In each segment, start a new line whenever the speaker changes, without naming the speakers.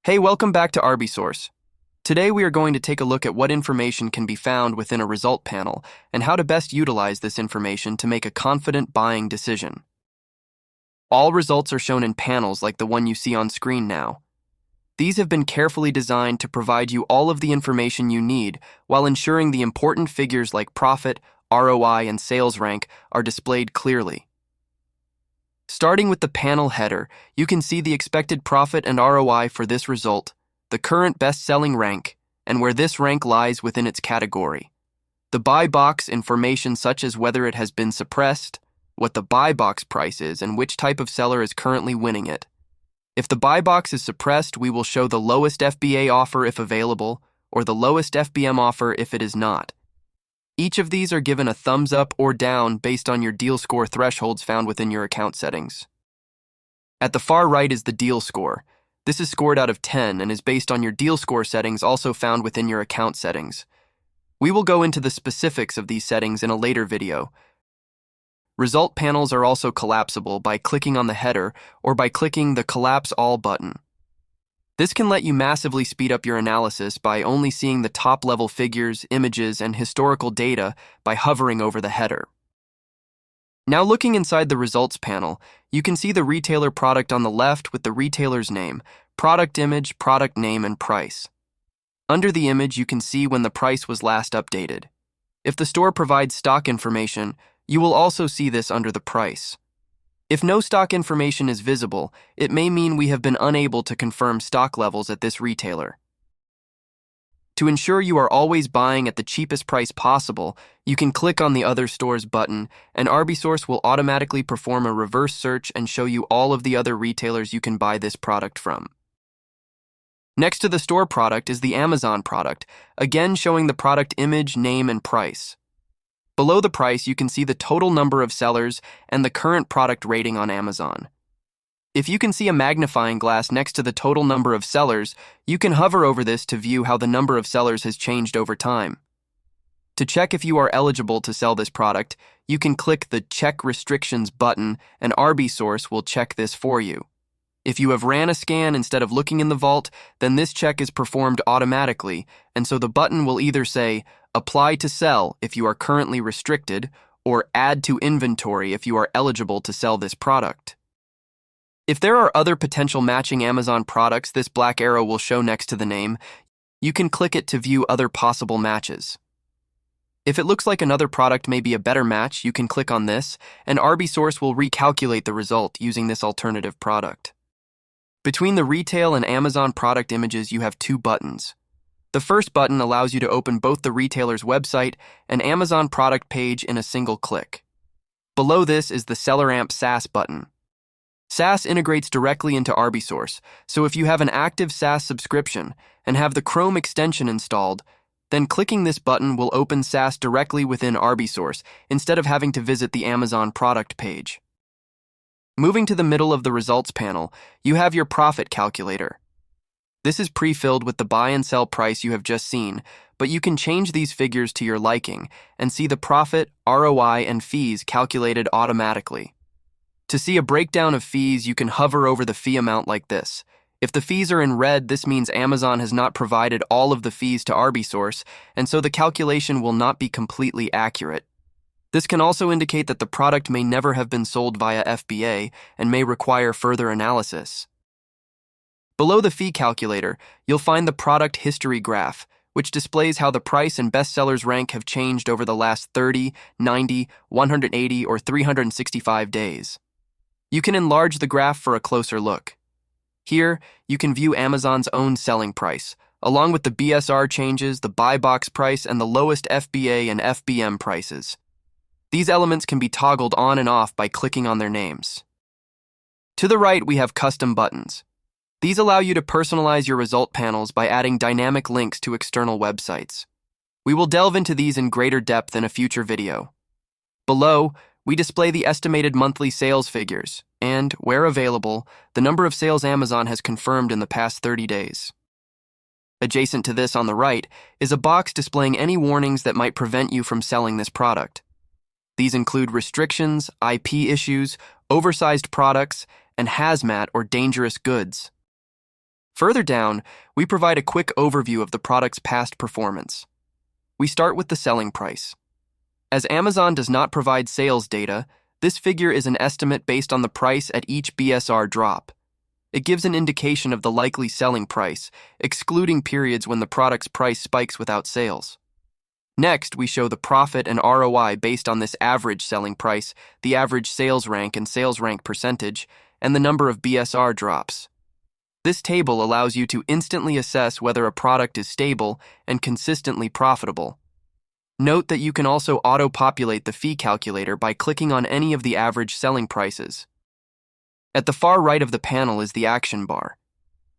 Hey, welcome back to ArbiSource. Today we are going to take a look at what information can be found within a result panel and how to best utilize this information to make a confident buying decision. All results are shown in panels like the one you see on screen now. These have been carefully designed to provide you all of the information you need while ensuring the important figures like profit, ROI, and sales rank are displayed clearly. Starting with the panel header, you can see the expected profit and ROI for this result, the current best-selling rank, and where this rank lies within its category. The buy box information such as whether it has been suppressed, what the buy box price is, and which type of seller is currently winning it. If the buy box is suppressed, we will show the lowest FBA offer if available, or the lowest FBM offer if it is not. Each of these are given a thumbs up or down based on your deal score thresholds found within your account settings. At the far right is the deal score. This is scored out of 10 and is based on your deal score settings also found within your account settings. We will go into the specifics of these settings in a later video. Result panels are also collapsible by clicking on the header or by clicking the Collapse All button. This can let you massively speed up your analysis by only seeing the top-level figures, images, and historical data by hovering over the header. Now looking inside the results panel, you can see the retailer product on the left with the retailer's name, product image, product name, and price. Under the image, you can see when the price was last updated. If the store provides stock information, you will also see this under the price. If no stock information is visible, it may mean we have been unable to confirm stock levels at this retailer. To ensure you are always buying at the cheapest price possible, you can click on the Other Stores button, and ArbiSource will automatically perform a reverse search and show you all of the other retailers you can buy this product from. Next to the store product is the Amazon product, again showing the product image, name, and price. Below the price, you can see the total number of sellers and the current product rating on Amazon. If you can see a magnifying glass next to the total number of sellers, you can hover over this to view how the number of sellers has changed over time. To check if you are eligible to sell this product, you can click the Check Restrictions button and ArbiSource will check this for you. If you have ran a scan instead of looking in the vault, then this check is performed automatically, and so the button will either say, Apply to sell if you are currently restricted, or Add to inventory if you are eligible to sell this product. If there are other potential matching Amazon products this black arrow will show next to the name, you can click it to view other possible matches. If it looks like another product may be a better match, you can click on this, and ArbiSource will recalculate the result using this alternative product. Between the retail and Amazon product images, you have two buttons. The first button allows you to open both the retailer's website and Amazon product page in a single click. Below this is the SellerAmp SAS button. SAS integrates directly into ArbiSource, so if you have an active SAS subscription and have the Chrome extension installed, then clicking this button will open SAS directly within ArbiSource instead of having to visit the Amazon product page. Moving to the middle of the results panel, you have your profit calculator. This is pre-filled with the buy and sell price you have just seen, but you can change these figures to your liking and see the profit, ROI, and fees calculated automatically. To see a breakdown of fees, you can hover over the fee amount like this. If the fees are in red, this means Amazon has not provided all of the fees to ArbiSource, and so the calculation will not be completely accurate. This can also indicate that the product may never have been sold via FBA and may require further analysis. Below the fee calculator, you'll find the product history graph, which displays how the price and bestsellers rank have changed over the last 30, 90, 180, or 365 days. You can enlarge the graph for a closer look. Here, you can view Amazon's own selling price, along with the BSR changes, the buy box price, and the lowest FBA and FBM prices. These elements can be toggled on and off by clicking on their names. To the right, we have custom buttons. These allow you to personalize your result panels by adding dynamic links to external websites. We will delve into these in greater depth in a future video. Below, we display the estimated monthly sales figures and, where available, the number of sales Amazon has confirmed in the past 30 days. Adjacent to this on the right is a box displaying any warnings that might prevent you from selling this product. These include restrictions, IP issues, oversized products, and hazmat or dangerous goods. Further down, we provide a quick overview of the product's past performance. We start with the selling price. As Amazon does not provide sales data, this figure is an estimate based on the price at each BSR drop. It gives an indication of the likely selling price, excluding periods when the product's price spikes without sales. Next, we show the profit and ROI based on this average selling price, the average sales rank and sales rank percentage, and the number of BSR drops. This table allows you to instantly assess whether a product is stable and consistently profitable. Note that you can also auto-populate the fee calculator by clicking on any of the average selling prices. At the far right of the panel is the action bar.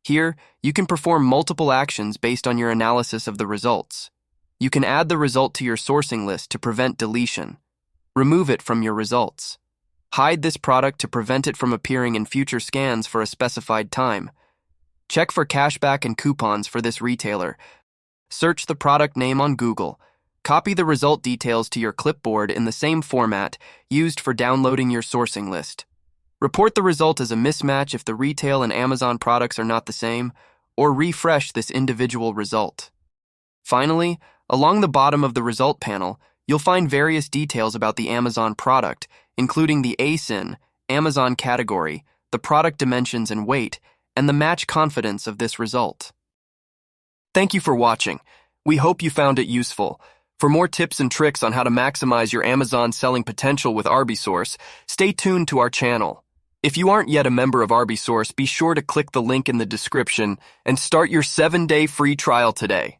Here, you can perform multiple actions based on your analysis of the results. You can add the result to your sourcing list to prevent deletion. Remove it from your results. Hide this product to prevent it from appearing in future scans for a specified time. Check for cashback and coupons for this retailer. Search the product name on Google. Copy the result details to your clipboard in the same format used for downloading your sourcing list. Report the result as a mismatch if the retail and Amazon products are not the same, or refresh this individual result. Finally, along the bottom of the result panel, you'll find various details about the Amazon product, including the ASIN, Amazon category, the product dimensions and weight, and the match confidence of this result. Thank you for watching. We hope you found it useful. For more tips and tricks on how to maximize your Amazon selling potential with ArbiSource, stay tuned to our channel. If you aren't yet a member of ArbiSource, be sure to click the link in the description and start your 7-day free trial today.